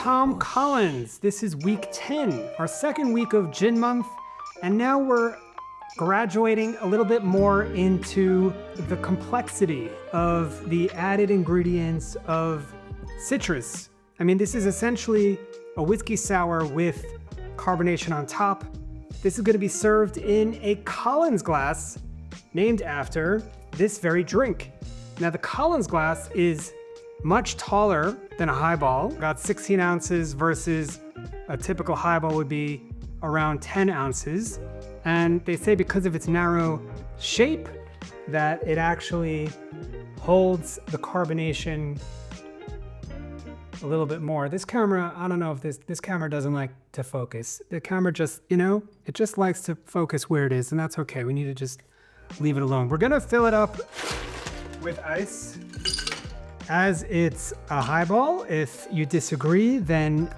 Tom Collins. This is week 10, our second week of Gin Month, and now we're graduating a little bit more into the complexity of the added ingredients of citrus. I mean, this is essentially a whiskey sour with carbonation on top. This is going to be served in a Collins glass named after this very drink. Now, the Collins glass is much taller than a highball, got 16 ounces versus a typical highball would be around 10 ounces. And they say because of its narrow shape that it actually holds the carbonation a little bit more. This camera, I don't know if this camera doesn't like to focus. The camera just, it just likes to focus where it is, and that's okay. We need to just leave it alone. We're gonna fill it up with ice as it's a highball. If you disagree, then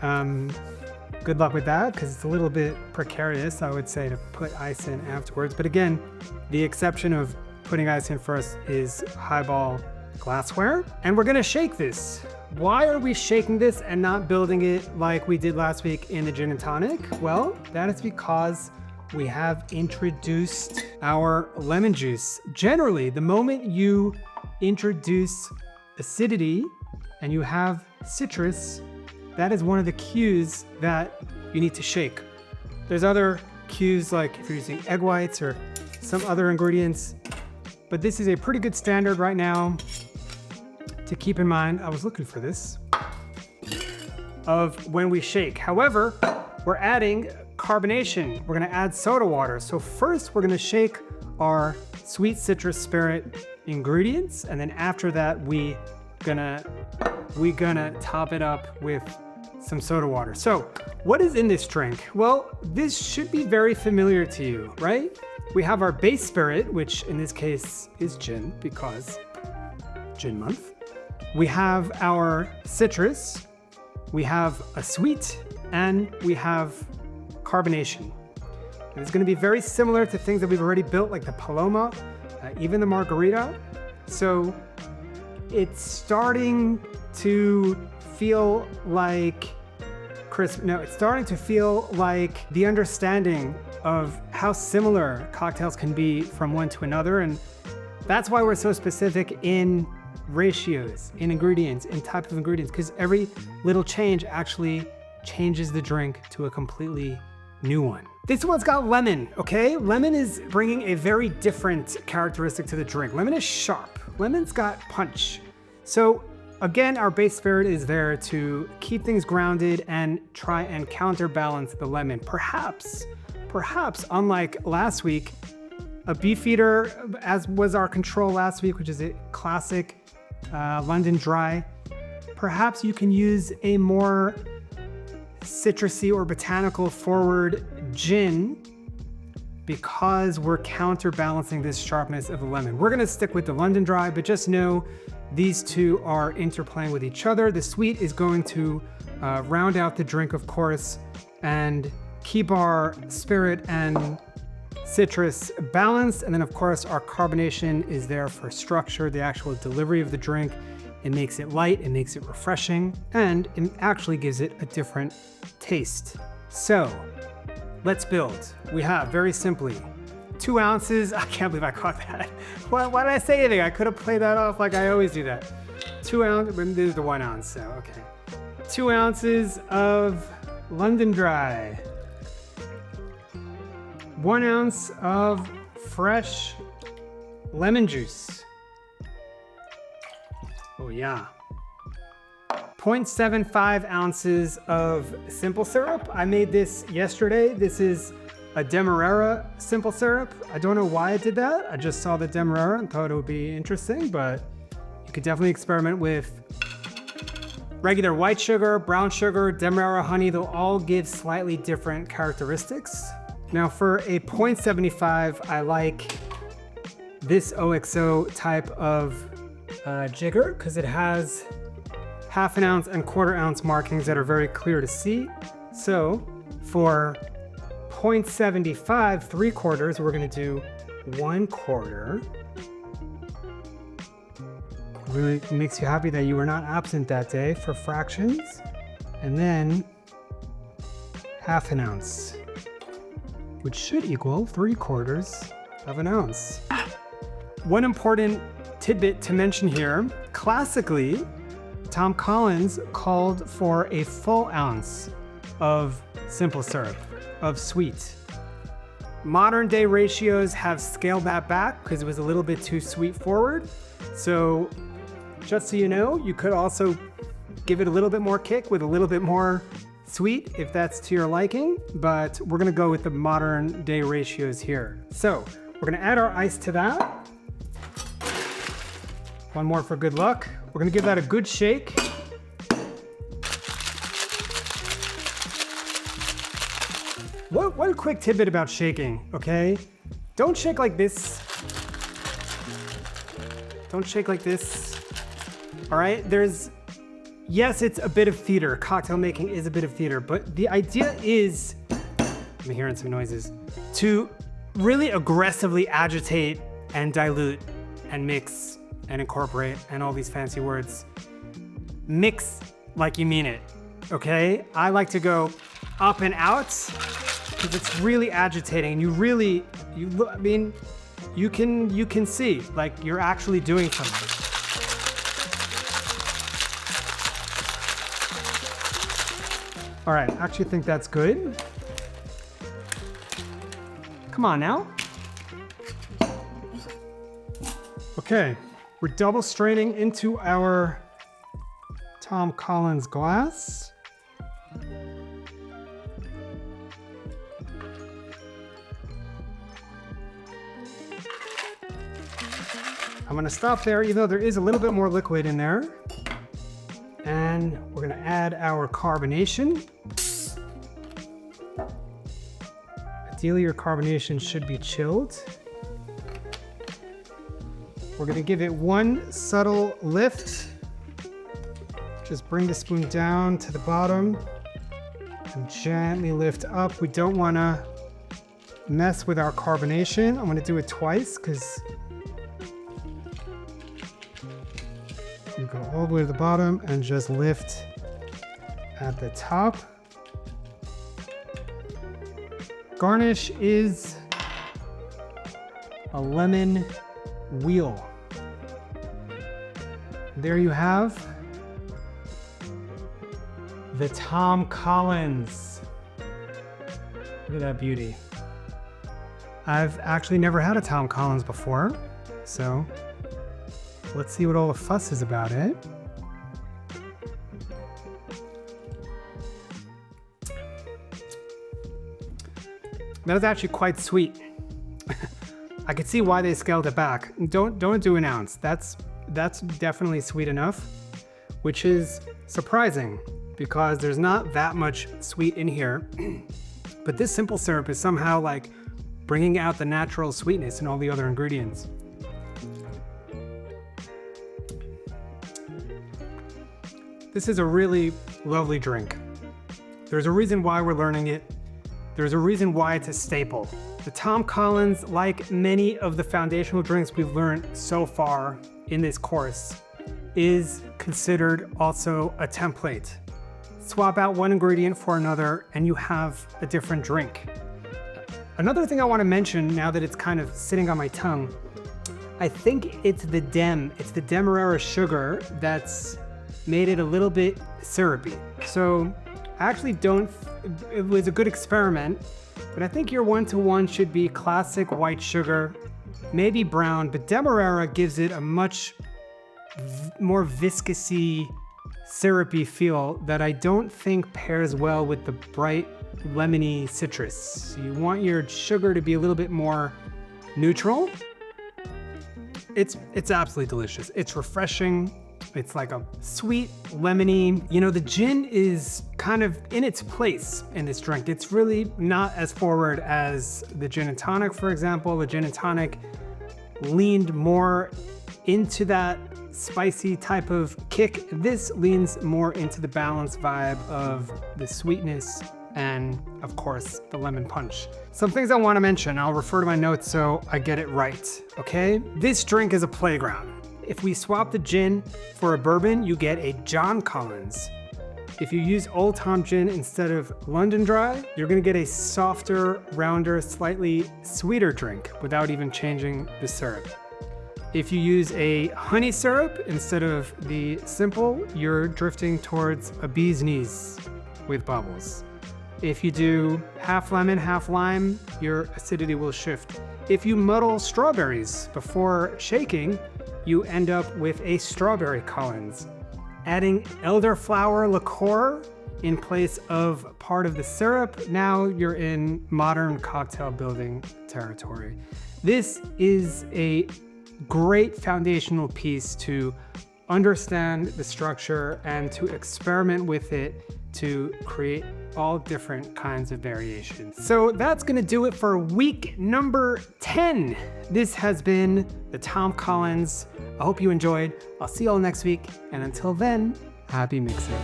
good luck with that, because it's a little bit precarious, I would say, to put ice in afterwards. But again, the exception of putting ice in first is highball glassware. And we're gonna shake this. Why are we shaking this and not building it like we did last week in the gin and tonic? Well, that is because we have introduced our lemon juice. Generally, the moment you introduce acidity and you have citrus, that is one of the cues that you need to shake. There's other cues, like if you're using egg whites or some other ingredients, but this is a pretty good standard right now to keep in mind. I was looking for this, of when we shake. However, we're adding carbonation. We're gonna add soda water. So first we're gonna shake our sweet citrus spirit ingredients, and then after that we gonna top it up with some soda water. So what is in this drink? Well, this should be very familiar to you, right? We have our base spirit, which in this case is gin, because Gin Month. We have our citrus, we have a sweet, and we have carbonation. And it's gonna be very similar to things that we've already built, like the Paloma, even the Margarita. So it's starting to feel like it's starting to feel like the understanding of how similar cocktails can be from one to another. And that's why we're so specific in ratios, in ingredients, in type of ingredients, because every little change actually changes the drink to a completely new one. This one's got lemon, okay? Lemon is bringing a very different characteristic to the drink. Lemon is sharp. Lemon's got punch. So again, our base spirit is there to keep things grounded and try and counterbalance the lemon. Perhaps, unlike last week, a Beefeater, as was our control last week, which is a classic London Dry, perhaps you can use a more citrusy or botanical forward gin because we're counterbalancing this sharpness of the lemon. We're gonna stick with the London Dry, but just know these two are interplaying with each other. The sweet is going to round out the drink, of course, and keep our spirit and citrus balanced. And then of course our carbonation is there for structure, the actual delivery of the drink. It makes it light, it makes it refreshing, and it actually gives it a different taste. So let's build. We have, very simply, 2 ounces. I can't believe I caught that. Why did I say anything? I could have played that off like I always do that. 2 ounces, this is the 1 ounce, so okay. 2 ounces of London Dry. 1 ounce of fresh lemon juice. Oh yeah. 0.75 ounces of simple syrup. I made this yesterday. This is a Demerara simple syrup. I don't know why I did that. I just saw the Demerara and thought it would be interesting, but you could definitely experiment with regular white sugar, brown sugar, Demerara honey. They'll all give slightly different characteristics. Now for a 0.75, I like this OXO type of jigger because it has 1/2 ounce and 1/4 ounce markings that are very clear to see. So for 0.75, 3/4, we're gonna do 1/4. Really makes you happy that you were not absent that day for fractions. And then half an ounce, which should equal 3/4 of an ounce. One important tidbit to mention here, classically, Tom Collins called for a full ounce of simple syrup, of sweet. Modern day ratios have scaled that back because it was a little bit too sweet forward. So just so you know, you could also give it a little bit more kick with a little bit more sweet if that's to your liking, but we're gonna go with the modern day ratios here. So we're gonna add our ice to that. One more for good luck. We're gonna give that a good shake. One quick tidbit about shaking, okay? Don't shake like this. Don't shake like this. All right, yes, it's a bit of theater. Cocktail making is a bit of theater, but the idea is, I'm hearing some noises, to really aggressively agitate and dilute and mix and incorporate and all these fancy words. Mix like you mean it, okay? I like to go up and out because it's really agitating. And you can see like you're actually doing something. All right, I actually think that's good. Come on now. Okay, we're double straining into our Tom Collins glass. I'm gonna stop there, even though there is a little bit more liquid in there. And we're gonna add our carbonation. Ideally, your carbonation should be chilled. We're gonna give it one subtle lift. Just bring the spoon down to the bottom and gently lift up. We don't wanna mess with our carbonation. I'm gonna do it twice because you go all the way to the bottom and just lift at the top. Garnish is a lemon wheel. There you have the Tom Collins. Look at that beauty. I've actually never had a Tom Collins before, so let's see what all the fuss is about it. That is actually quite sweet. I could see why they scaled it back. Don't do an ounce. That's definitely sweet enough, which is surprising because there's not that much sweet in here. But this simple syrup is somehow like bringing out the natural sweetness in all the other ingredients. This is a really lovely drink. There's a reason why we're learning it. There's a reason why it's a staple. The Tom Collins, like many of the foundational drinks we've learned so far in this course, is considered also a template. Swap out one ingredient for another and you have a different drink. Another thing I want to mention now that it's kind of sitting on my tongue, I think it's the Demerara sugar that's made it a little bit syrupy. So I actually it was a good experiment, but I think your 1-to-1 should be classic white sugar, maybe brown, but Demerara gives it a much more viscousy, syrupy feel that I don't think pairs well with the bright lemony citrus. So you want your sugar to be a little bit more neutral. It's absolutely delicious. It's refreshing. It's like a sweet, lemony. You know, the gin is kind of in its place in this drink. It's really not as forward as the gin and tonic, for example. The gin and tonic leaned more into that spicy type of kick. This leans more into the balanced vibe of the sweetness and, of course, the lemon punch. Some things I want to mention, I'll refer to my notes so I get it right, okay? This drink is a playground. If we swap the gin for a bourbon, you get a John Collins. If you use Old Tom Gin instead of London Dry, you're gonna get a softer, rounder, slightly sweeter drink without even changing the syrup. If you use a honey syrup instead of the simple, you're drifting towards a bee's knees with bubbles. If you do half lemon, half lime, your acidity will shift. If you muddle strawberries before shaking, you end up with a strawberry Collins. Adding elderflower liqueur in place of part of the syrup, now you're in modern cocktail building territory. This is a great foundational piece to understand the structure and to experiment with it to create all different kinds of variations. So that's gonna do it for week number 10. This has been the Tom Collins. I hope you enjoyed. I'll see you all next week. And until then, happy mixing.